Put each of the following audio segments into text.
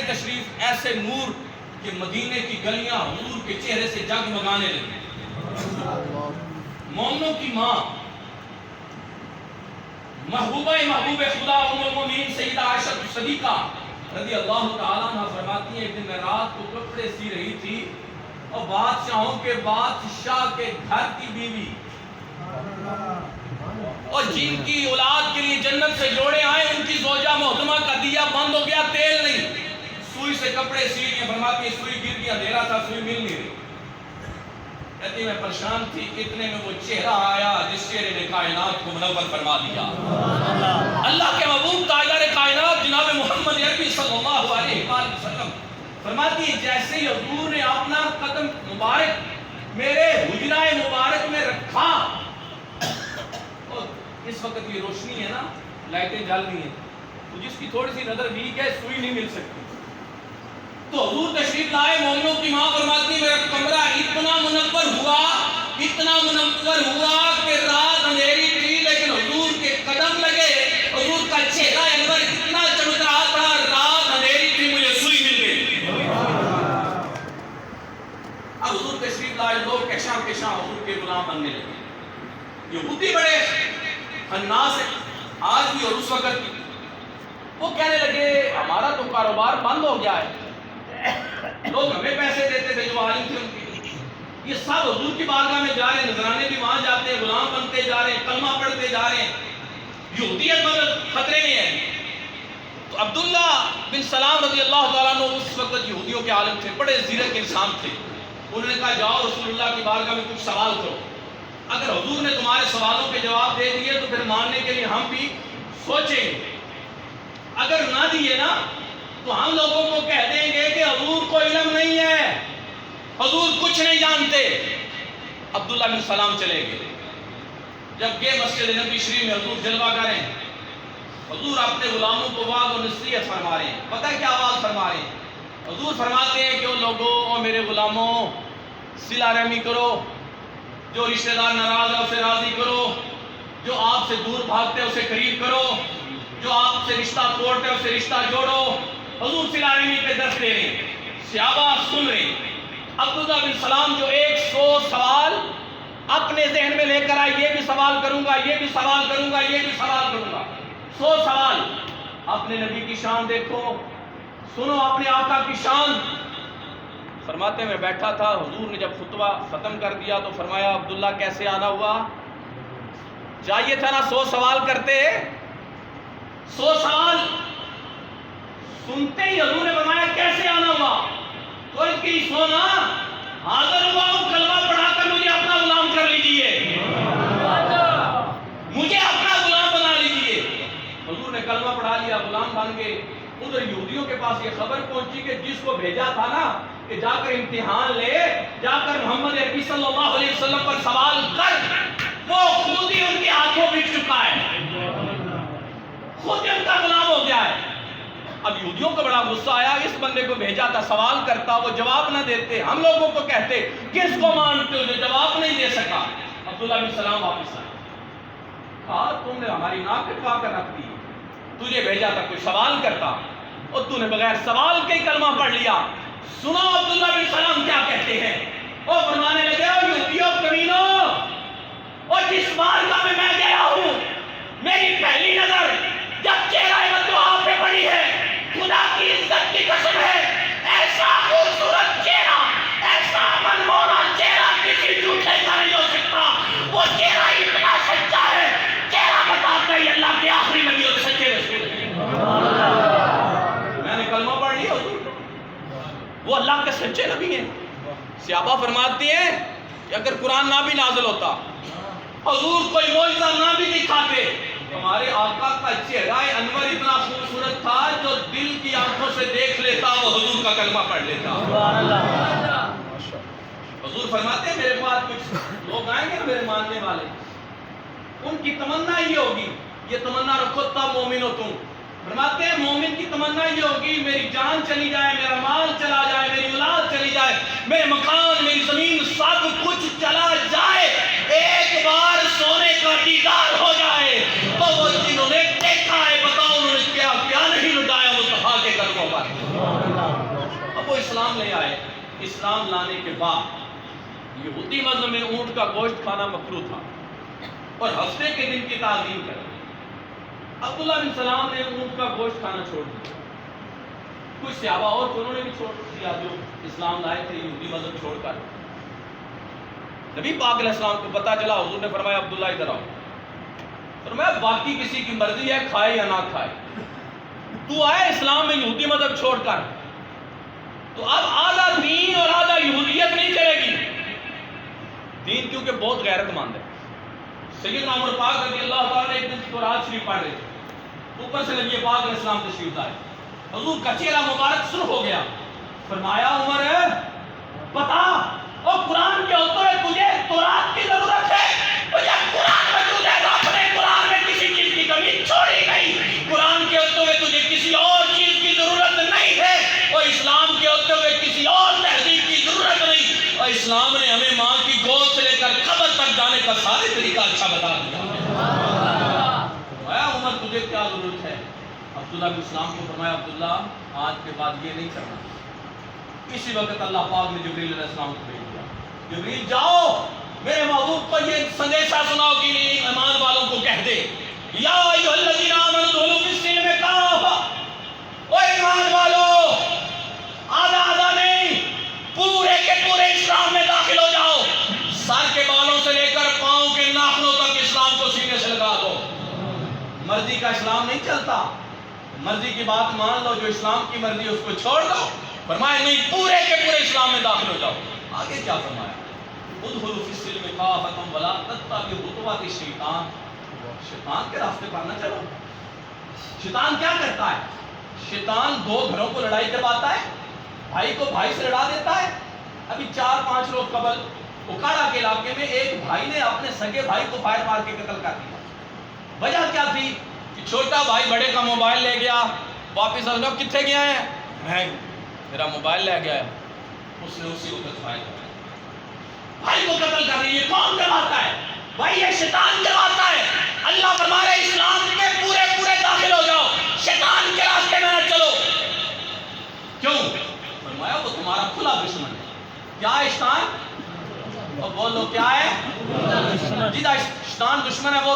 تشریف ایسے نور کہ مدینے کی گلیاں حضور کے چہرے سے جگمگانے لگے. مومنوں کی ماں محبوبہ محبوب خدا ام المومنین سیدہ عائشہ صدیقہ رضی اللہ تعالیٰ عنہ فرماتی ہیں ایک دن میں رات کو کپڑے سی رہی تھی اور بادشاہوں کے بادشاہ کے گھر کی بیوی اور جن کی اولاد کے لیے جنت سے جوڑے آئے ان کی زوجہ محترمہ کا دیا بند ہو گیا، تیل نہیں، سوئی سے کپڑے سی رہی ہیں. فرماتی ہے سوئی گر گیا، اندھیرا تھا، سوئی مل نہیں رہی. کہتی میں پریشان تھی، اتنے میں وہ چہرہ آیا جس چہرے نے کائنات کو منور فرما دیا. اللہ کے محبوب تاجدار کائنات جناب محمد عربی صلی اللہ علیہ وآلہ وسلم فرماتی ہے جیسے ہی حضور نے اپنا قدم مبارک میرے حجرہ مبارک میں رکھا، اور اس وقت یہ روشنی ہے نا، لائٹیں جل رہی ہیں، تو جس کی تھوڑی سی نظر ویک ہے سوئی نہیں مل سکتی. تو حضور تشریف لائے، مومنوں کی ماں فرماتی میرا کمرہ اتنا منور ہوا کہ رات اندھیری تھی لیکن حضور کے قدم لگے، حضور کا چہرہ انور اتنا چمک رہا تھا، رات اندھیری تھی مجھے سوئی مل گئی. اب حضور تشریف لائے، لوگ کشاں حضور کے غلام بننے لگے. یہودی بڑے خناس ہیں آج بھی اور اس وقت بھی. وہ کہنے لگے ہمارا تو کاروبار بند ہو گیا ہے، لوگ ہمیں پیسے دیتے تھے جو عالم تھے ان کے، یہ سب حضور کی بارگاہ میں جا رہے ہیں، نذرانے بھی وہاں جاتے ہیں، غلام بنتے جا رہے ہیں، کلمہ پڑھتے جا رہے ہیں، یہودیت خطرے میں ہے. تو عبداللہ بن سلام رضی اللہ تعالیٰ عنہ اس وقت یہودیوں کے عالم تھے، بڑے زیرک انسان تھے. انہوں نے کہا جاؤ رسول اللہ کی بارگاہ میں کچھ سوال کرو، اگر حضور نے تمہارے سوالوں کے جواب دے دیے تو پھر ماننے کے لیے ہم بھی سوچیں گے، اگر نہ دیے نا تو ہم لوگوں کو کہہ دیں گے کہ حضور کو علم نہیں ہے، حضور کچھ نہیں جانتے. عبداللہ بن سلام چلے گئے. جب گئے مسجد نبی شریف میں، حضور جلوہ کریں، حضور اپنے غلاموں کو وعظ و نصیحت فرما رہے ہیں. پتہ ہے کیا آواز فرما رہے ہیں؟ حضور فرماتے ہیں کہ لوگوں اور میرے غلاموں صلہ رحمی کرو، جو رشتہ دار ناراض ہے اسے راضی کرو، جو آپ سے دور بھاگتے ہیں اسے قریب کرو، جو آپ سے رشتہ توڑتے ہیں اسے رشتہ جوڑو. حضور صلی اللہ علیہ وسلم پہ درس دے رہے ہیں، صحابہ سن رہے ہیں. عبداللہ بن سلام جو 100 سوال اپنے ذہن میں لے کر آئے، یہ بھی سوال کروں گا، یہ بھی سوال کروں گا، یہ بھی سوال کروں گا. 100 سوال. اپنے نبی کی شان دیکھو، سنو اپنے آقا کی شان. فرماتے میں بیٹھا تھا، حضور نے جب خطبہ ختم کر دیا تو فرمایا عبداللہ کیسے آنا ہوا؟ چاہیے تھا نا 100 سوال کرتے. 100 سوال سنتے ہی حضور نے فرمایا کیسے آنا ہوا؟ تو اس کی سونا حاضر ہوا ہوں، کلمہ پڑھا کر مجھے اپنا غلام کر لیجئے، مجھے اپنا غلام بنا لیجئے. حضور نے کلمہ پڑھا لیا، غلام بن گئے. ادھر یہودیوں کے پاس یہ خبر پہنچی کہ جس کو بھیجا تھا نا کہ جا کر امتحان لے، جا کر محمد عربی صلی اللہ علیہ وسلم پر سوال کر، وہ خود ہی ان کے ہاتھوں بک چکا ہے، خود ان کا غلام ہو گیا ہے. اب یہودیوں کو بڑا غصہ آیا، اس بندے کو بھیجا تھا سوال کرتا، وہ جواب نہ دیتے، ہم لوگوں کو کہتے کس کو مانتے ہو جو جواب نہیں دے سکا. عبداللہ بن سلام واپس آئے، کہا تم نے ہماری ناک کٹوا کر رکھ دی، تجھے بھیجا تھا کوئی سوال کرتا اور تو نے بغیر سوال کے کلمہ پڑھ لیا. سنو عبداللہ بن سلام کیا کہتے ہیں. وہ فرمانے لگے یہودیوں کمینوں، اور جس بارگاہ میں گیا ہوں میری پہلی نظر جب چہرہ وضوحا پہ پڑی ہے، خدا کی عزت کی قسم ہے ایسا خوبصورت چہرہ، ایسا منمونا چہرہ کسی جھوٹے کا نہیں ہو سکتا. وہ چہرہ اتنا سچا ہے، چہرہ بتاتا ہے اللہ کے آخری نبی اور سچے رسول ہیں. میں نے کلمہ پڑھ لیا، وہ اللہ کے سچے نبی ہیں. صحابہ فرماتے ہیں کہ اگر قرآن نہ بھی نازل ہوتا، حضور کوئی معجزہ نہ بھی دکھاتے، ہمارے آقا کا چہرہ انور اتنا خوبصورت تھا جو دل کی آنکھوں سے دیکھ لیتا وہ حضور کا کلمہ پڑھ لیتا. حضور فرماتے ہیں میرے پاس کچھ لوگ آئیں گے میرے ماننے والے، ان کی تمنا یہ ہوگی، یہ تمنا رکھو تب مومن ہو تم. فرماتے ہیں مومن کی تمنا یہ ہوگی میری جان چلی جائے، میرا مال چلا جائے، میری اولاد چلی جائے، میرے مکان، میری زمین، سب کچھ چلا جائے، ایک بار سونے کا دیدار ہو جائے. تو وہ جنہوں نے دیکھا ہے بتاؤ انہوں نے کیا کیا نہیں لٹایا مصطفیٰ کے قدموں پر. اسلام لانے کے بعد یہودی مذہب میں اونٹ کا گوشت کھانا مکروہ تھا اور ہفتے کے دن کی تعظیم کرتے. عبداللہ بن سلام نے اونٹ کا گوشت کھانا چھوڑ دیا. کچھ صحابہ اور انہوں نے بھی چھوڑ دیا جو اسلام لائے تھے یہودی مذہب چھوڑ کر. نبی پاک علیہ السلام کو پتہ چلا, حضور نے فرمایا عبداللہ ادھر آؤ. فرمایا باقی کسی کی مرضی ہے کھائے یا نہ کھائے, تو آئے اسلام میں یہودی مذہب چھوڑ کر, تو اب آدھا دین اور آدھا یہودیت نہیں چلے گی. دین کیونکہ بہت غیرت مند ہے. سیدنا عمر پاک رضی اللہ تعالیٰ نے ایک دن قرآن شریف پڑھ رہے تھے, اوپر سے نبی پاک علیہ السلام تشریف لائے. حضور کا چہرہ مبارک سرخ ہو گیا. فرمایا عمر بتا اور قرآن کے ہوتے ہوئے تجھے تورات کی ضرورت ہے؟ تجھے قرآن موجود ہے, اپنے قرآن میں کسی چیز کی کمی چھوڑی گئی. قرآن کے ہوتے ہوئے تجھے کسی اور چیز کی ضرورت نہیں ہے, اور اسلام کے ہوتے ہوئے کسی اور تہذیب کی ضرورت نہیں. اور اسلام نے ہمیں ماں کی گود سے لے کر قبر تک جانے کا سارے طریقہ اچھا بتا دیا. فرمایا عمر تجھے کیا ضرورت ہے؟ عبداللہ بن اسلام کو فرمایا عبداللہ آج کے بعد یہ نہیں کرنا. اسی وقت اللہ پاک نے جبریل علیہ السلام کو بھیج دیا, جبریل جاؤ میرے محبوب کو یہ سندیشہ سناؤ کہ ایمان والوں کو کہہ دے, یا ایھا الذین آمنوا ادخلوا فی السلم کافہ, او ایمان والو آدھا آدھا نہیں پورے کے پورے اسلام میں داخل ہو جاؤ. سر کے بالوں سے لے کر پاؤں کے ناخنوں تک اسلام کو سینے سے لگا دو. مرضی کا اسلام نہیں چلتا, مرضی کی بات مان لو, جو اسلام کی مرضی اس کو چھوڑ دو. فرمایا نہیں, پورے کے پورے اسلام میں داخل ہو جاؤ. آگے کیا فرمایا؟ ادخلوا فی السلم کافۃ ولا تتبعوا خطوات الشیطان, شیطان کے راستے پر نہ چلو. شیطان کیا کرتا ہے؟ شیطان دو گھروں کو لڑائی کرواتا ہے, بھائی کو بھائی سے لڑا دیتا ہے. ابھی 4-5 روز قبل اکاڑا کے علاقے میں ایک بھائی نے اپنے سگے بھائی کو فائر مار کے قتل کر دیا. وجہ کیا تھی کہ چھوٹا بھائی بڑے کا موبائل لے گیا, واپس آ گیا, کتنے گیا ہے؟ میں میرا موبائل لے گیا. اس نے اسی وقت فائر کر دیا, بھائی کو قتل کر رہی ہے. کون کرواتا ہے بھائی؟ یہ شیطان کرواتا ہے. اللہ فرما رہے اسلام کے پورے پورے داخل ہو جاؤ, شیطان کے راستے میں نہ چلو. کیوں؟ فرمایا وہ تمہارا کھلا دشمن ہے. کیا ہے شیطان؟ اور بولو کیا ہے؟ جیدہ شیطان دشمن ہے وہ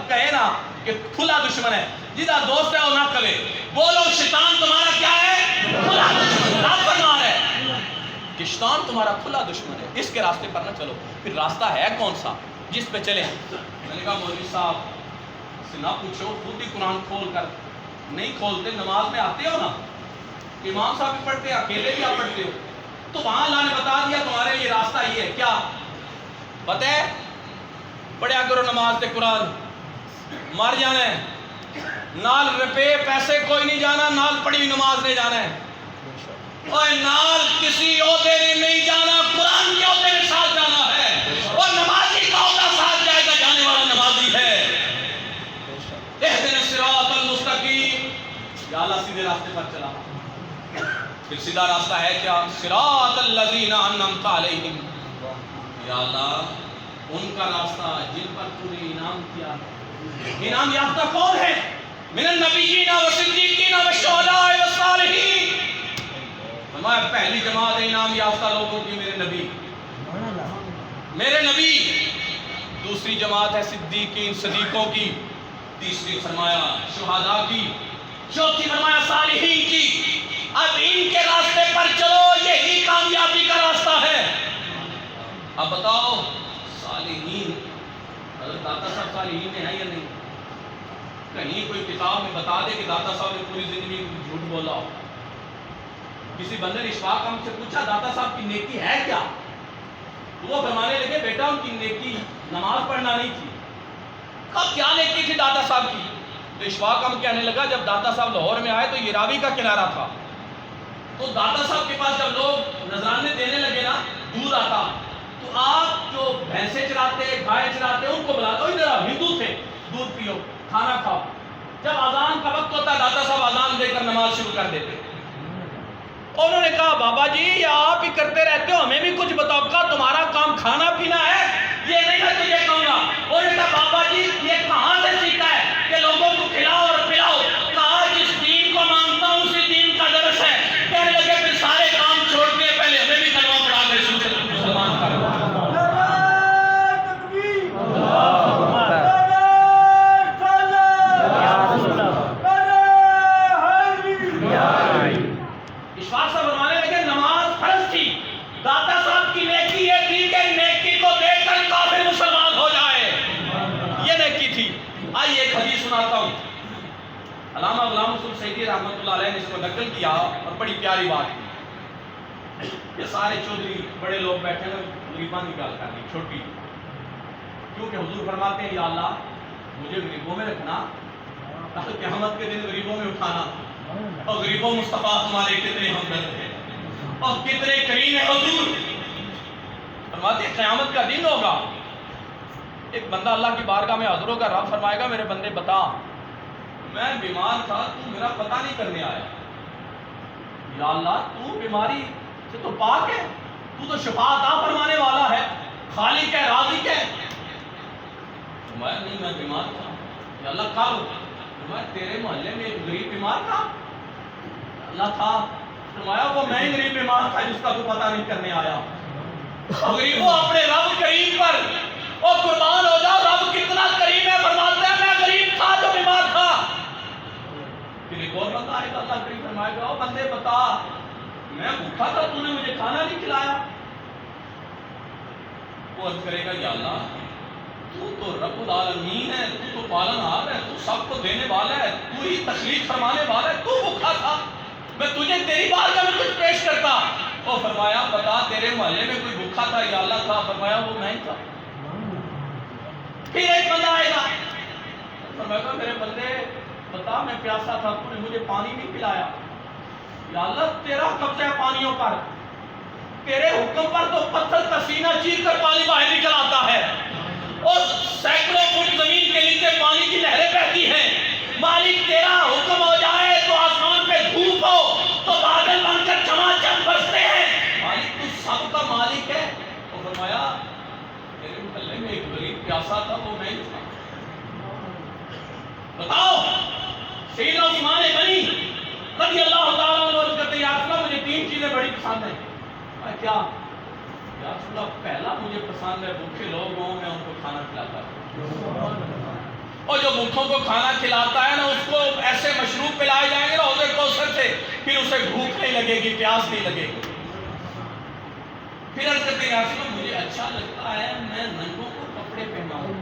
کہے نا کہ کھلا دشمن ہے, جیدہ دوست ہے وہ نہ کہے. بولو شیطان تمہارا کیا ہے؟ کھلا دشمن. رب فرما رہے کہ شیطان تمہارا کھلا دشمن ہے, اس کے راستے پر نہ چلو. پھر راستہ ہے کون سا جس پہ چلیں؟ میں نے کہا مولوی صاحب سے نہ پوچھو, خود ہی قرآن کھول کر نہیں کھولتے, نماز میں آتے ہو نا, امام صاحب بھی پڑھتے, اکیلے بھی آپ پڑھتے ہو, تو وہاں اللہ نے بتا دیا تمہارے یہ راستہ یہ ہے. کیا بتائے؟ پڑھیا کرو نماز تے قرآن, مر جانا ہے, نال روپے پیسے کوئی نہیں جانا, نال پڑھی ہوئی نماز نہیں جانا ہے, اور نال کسی عہدے نے نہیں جانا, قرآن کے عہدے کے ساتھ جانا ہے. اور نمازی کا عہدہ ساتھ جائے گا, جانے والا نمازی ہے. اہدنا الصراط المستقیم, یا اللہ سیدھے راستے پر چلا. پھر سیدھا راستہ ہے کیا؟ صراط الذین انعمت علیہم, یا اللہ ان کا راستہ جن پر تو نے انعام کیا. انعام یافتہ کون ہے؟ من النبیین والصدیقین والشہداء والصالحین. ہمارے پہلی جماعت انعام یافتہ لوگوں کی میرے نبی, میرے نبی. دوسری جماعت ہے صدیقین, صدیقوں کی. تیسری فرمایا شہداء کی. چوتھی فرمایا صالحین کی. اب ان کے راستے پر چلو, یہی کامیابی کا راستہ ہے. اب بتاؤ صالحین, حضرت داتا صاحب صالحین میں ہے یا نہیں؟ کہیں کوئی کتاب میں بتا دے کہ داتا صاحب نے پوری زندگی جھوٹ بولا ہو. کسی بندے نے اشفاق ہم سے پوچھا داتا صاحب کی نیکی ہے کیا؟ تو وہ فرمانے لگے بیٹا ان کی نیکی نماز پڑھنا نہیں تھی. کب کیا نیکی تھی داتا صاحب کی؟ تو اشفاق ہم کہنے لگا جب داتا صاحب لاہور میں آئے تو یہ راوی کا کنارہ تھا, تو داتا صاحب کے پاس جب لوگ نذرانے دینے لگے نا, دودھ آتا, تو آپ جو بھینسیں چراتے گائے چراتے ان کو بلاتے, ادھر ہندو تھے, دودھ پیو کھانا کھاؤ. جب اذان کا وقت ہوتا داتا صاحب اذان دے کر نماز شروع کر دیتے. انہوں نے کہا بابا جی یہ آپ ہی کرتے رہتے ہو, ہمیں بھی کچھ بتاؤ. کہا تمہارا کام کھانا پینا ہے, یہ نہیں میں تجھے کہوں گا. اور نے کہا بابا جی یہ کہاں سے سیکھا ہے کہ لوگوں کو کھلاؤ اور پلاؤ؟ کہا جس دین کو مانگتا ہوں اسی دین کا درس ہے. کہنے لگے پھر سارے کام چھوڑ کے پہلے ہمیں بھی کلمہ پڑھا آئیے ایک حدیث سناتا ہوں، علامہ غلام رسول سعیدی رحمۃ اللہ علیہ نے اس کو نقل کیا اور بڑی پیاری بات کی. یہ سارے چودھری بڑے لوگ بیٹھے ہیں، غریباں کی گل کرنی چھوٹی، کیونکہ حضور فرماتے ہیں یا اللہ مجھے غریبوں میں رکھنا تاکہ قیامت کے دن غریبوں میں اٹھانا. اور غریبوں مصطفیٰ تمہارے کتنے ہمدرد ہیں اور کتنے کریم ہیں حضور. فرماتے ہیں قیامت کا دن ہوگا، ایک بندہ اللہ کی بارگاہ میں حاضر ہوگا، رب فرمائے گا میرے بندے بتا میں بیمار تھا تو میرا پتہ نہیں کرنے آیا. یا اللہ تو بیماری سے تو پاک ہے، تو تو شفا عطا فرمانے والا ہے، خالق ہے، رازق ہے. نہیں میں بیمار تھا. یا اللہ کب؟ فرمایا تیرے محلے میں ایک غریب بیمار تھا. اللہ تھا. فرمایا وہ میں ہی غریب بیمار تھا جس کا تو پتہ نہیں کرنے آیا. غریبوں اپنے رب کریم پر اور قربان ہو جاؤ، رب کتنا کریم ہے. فرماتے ہیں میں غریب تھا جو بیمار تھا. پھر ایک اور بندہ آئے گا، اللہ کریم فرمائے گا او بندے بتا میں بھوکا تھا تو نے مجھے کھانا نہیں کھلایا. وہ عرض کرے گا یا اللہ تو رب العالمین ہے، تو پالن ہار ہے، تو سب کو دینے والا ہے، تو ہی تخلیق فرمانے والا ہے. تو بھوکا تھا میں تجھے تیری بارگاہ میں کچھ پیش کرتا. اور فرمایا بتا تیرے محلے میں کوئی بھوکا تھا؟ یا اللہ تھا. فرمایا وہ میں ہی تھا. پھر ایک بندہ آئے گا، فرمایا گا میرے بندے بتا میں پیاسا تھا تو نے مجھے پانی نہیں پلایا. یا اللہ تیرا قبضہ ہے پانیوں پر، تیرے حکم پر تو پتھر کا سینہ چیر کر پانی باہر نکل آتا ہے اور سینکڑوں فٹ زمین کے نیچے پانی کی لہریں بہتی ہیں. مالک تیرا حکم ہو جائے تو آسمان پہ دھوپ ہو تو بادل بن کر چماچم برستے ہیں. مالک تو سب کا مالک ہے. اور فرمایا میرے محلے میں ایک غریب پیاسا تھا وہ میں ہی تھا. بتاؤ سیدنا عثمان غنی رضی اللہ تعالیٰ عنہ کہتے ہیں یا رسول اللہ مجھے تین چیزیں بڑی پسند ہیں. کیا؟ یا رسول اللہ پہلا مجھے پسند ہے بھوکے لوگ ہوں میں ان کو کھانا کھلاتا ہوں، اور جو بھوکوں کو کھانا کھلاتا ہے نا اس کو ایسے مشروب پلائے جائیں گے نا حوض کوثر سے، پھر اسے بھوک نہیں لگے گی، پیاس نہیں لگے گی. پھر عرض کرتے ہیں یا رسول اللہ مجھے اچھا لگتا ہے میں ننگوں کو کپڑے پہناؤں.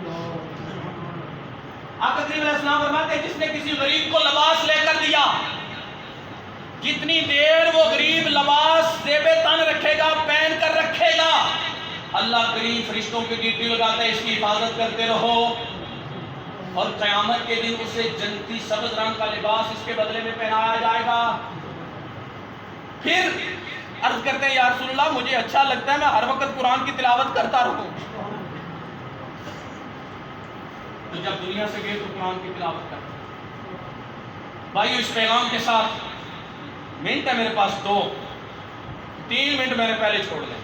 آقا کریم علیہ السلام فرماتے ہیں جس نے کسی غریب کو لباس لے کر دیا، جتنی دیر وہ غریب لباس زیب تن رکھے گا، پہن کر رکھے گا، اللہ کریم فرشتوں کی ڈیوٹی لگاتا ہے اس کی حفاظت کرتے رہو. اور قیامت کے دن اسے جنتی سبز رنگ کا لباس اس کے بدلے میں پہنایا جائے گا. پھر عرض کرتے ہیں یا رسول اللہ مجھے اچھا لگتا ہے میں ہر وقت قرآن کی تلاوت کرتا رہوں. تو جب دنیا سے گئے تو قرآن کی تلاوت کرتے. بھائیو اس پیغام کے ساتھ منٹ ہے میرے پاس 2-3 منٹ میرے پہلے چھوڑ دیں.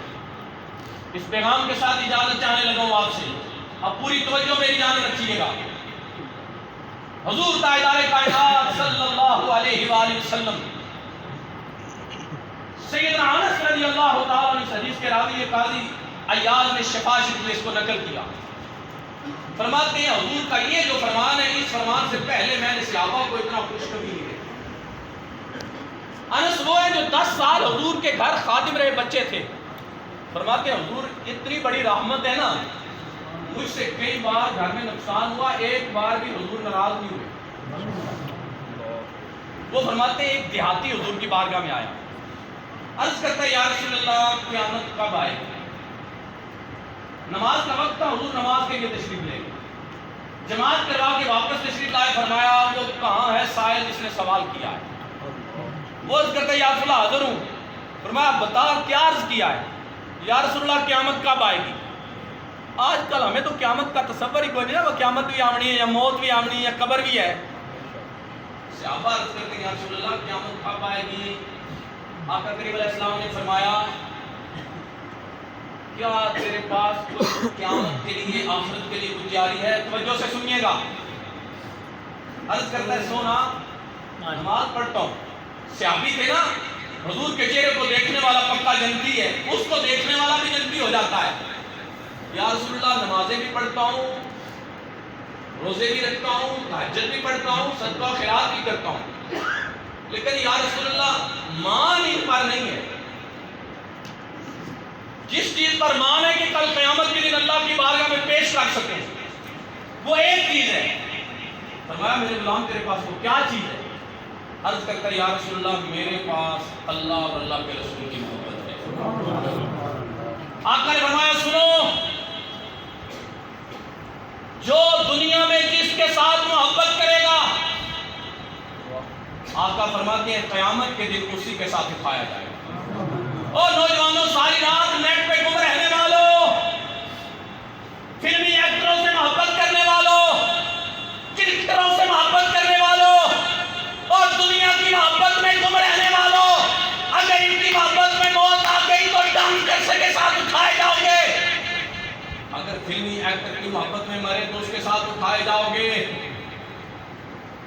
اس پیغام کے ساتھ اجازت چاہنے لگا ہوں آپ سے. اب پوری توجہ میری جانب رکھیے گا. حضور تاجدار کائنات صلی اللہ علیہ وآلہ وسلم سیدنا انس رضی اللہ تعالیٰ عنہ اس حدیث کے راوی قاضی عیاض نے شفا شریف میں اس کو نقل کیا. فرماتے ہیں حضور کا یہ جو فرمان ہے اس فرمان سے پہلے میں نے صحابہ کو اتنا خوش کبھی نہیں دیکھا. انس وہ ہے جو 10 سال حضور کے گھر خادم رہے بچے تھے. فرماتے ہیں حضور اتنی بڑی رحمت ہے نا مجھ سے کئی بار گھر میں نقصان ہوا، ایک بار بھی حضور ناراض نہیں ہوئے. وہ فرماتے ہیں ایک دیہاتی حضور کی بارگاہ میں آیا، عرض کرتا ہے یا رسول اللہ قیامت کب آئے گی؟ نماز کا وقت تھا، حضور نماز کے لیے تشریف لے گئے، جماعت کروا کے واپس تشریف لائے. فرمایا وہ کہاں ہے سائل جس نے سوال کیا ہے؟ وہ عرض کرتا ہے یا رسول اللہ حاضر ہوں. فرمایا بتا کیا عرض کیا ہے؟ یا رسول اللہ قیامت کب آئے گی؟ آج کل ہمیں تو قیامت کا تصور ہی کوئی نہیں ہے، وہ قیامت بھی آنی ہے یا موت بھی آنی ہے یا قبر بھی ہے. صحابہ عرض کرتے ہیں یا رسول اللہ قیامت کب آئے گی؟ آقا کریم علیہ السلام نے فرمایا کیا تیرے پاس قیامت کے لیے آخرت کے لیے کچھ جاری ہے؟ توجہ سے سنیے گا. عرض کرتا ہے سونا نماز پڑھتا ہوں. صحابی تھے نا، حضور کے چہرے کو دیکھنے والا پکا جنتی ہے، اس کو دیکھنے والا بھی جنتی ہو جاتا ہے. یا رسول اللہ نمازیں بھی پڑھتا ہوں، روزے بھی رکھتا ہوں، تہجد بھی پڑھتا ہوں، صدقہ و خیرات بھی کرتا ہوں، لیکن یا رسول اللہ مان ان پر نہیں ہے. جس چیز پر مان ہے کہ کل قیامت کے دن اللہ کی بارگاہ میں پیش رکھ سکیں وہ ایک چیز ہے، فرمایا میرے غلام تیرے پاس وہ کیا چیز ہے؟ عرض کرتا ہے یا رسول اللہ میرے پاس اللہ اور اللہ کے رسول کی محبت ہے۔ آقا نے فرمایا سنو، جو دنیا میں جس کے ساتھ محبت کرے گا، آقا فرماتے ہیں قیامت کے دن اسی کے ساتھ اٹھایا جائے گا۔ اور نوجوانوں، ساری رات نیٹ پہ گم رہنے والوں، فلمی ایکٹروں سے محبت کرنے والوں، کرکٹروں سے محبت کرنے والوں اور دنیا کی محبت میں گم رہنے والوں، اگر ان کی محبت میں موت آ گئی تو ڈانکر کے ساتھ اٹھائے جاؤ گے، اگر فلمی ایکٹر کی محبت میں مرے تو اس کے ساتھ اٹھائے جاؤ گے۔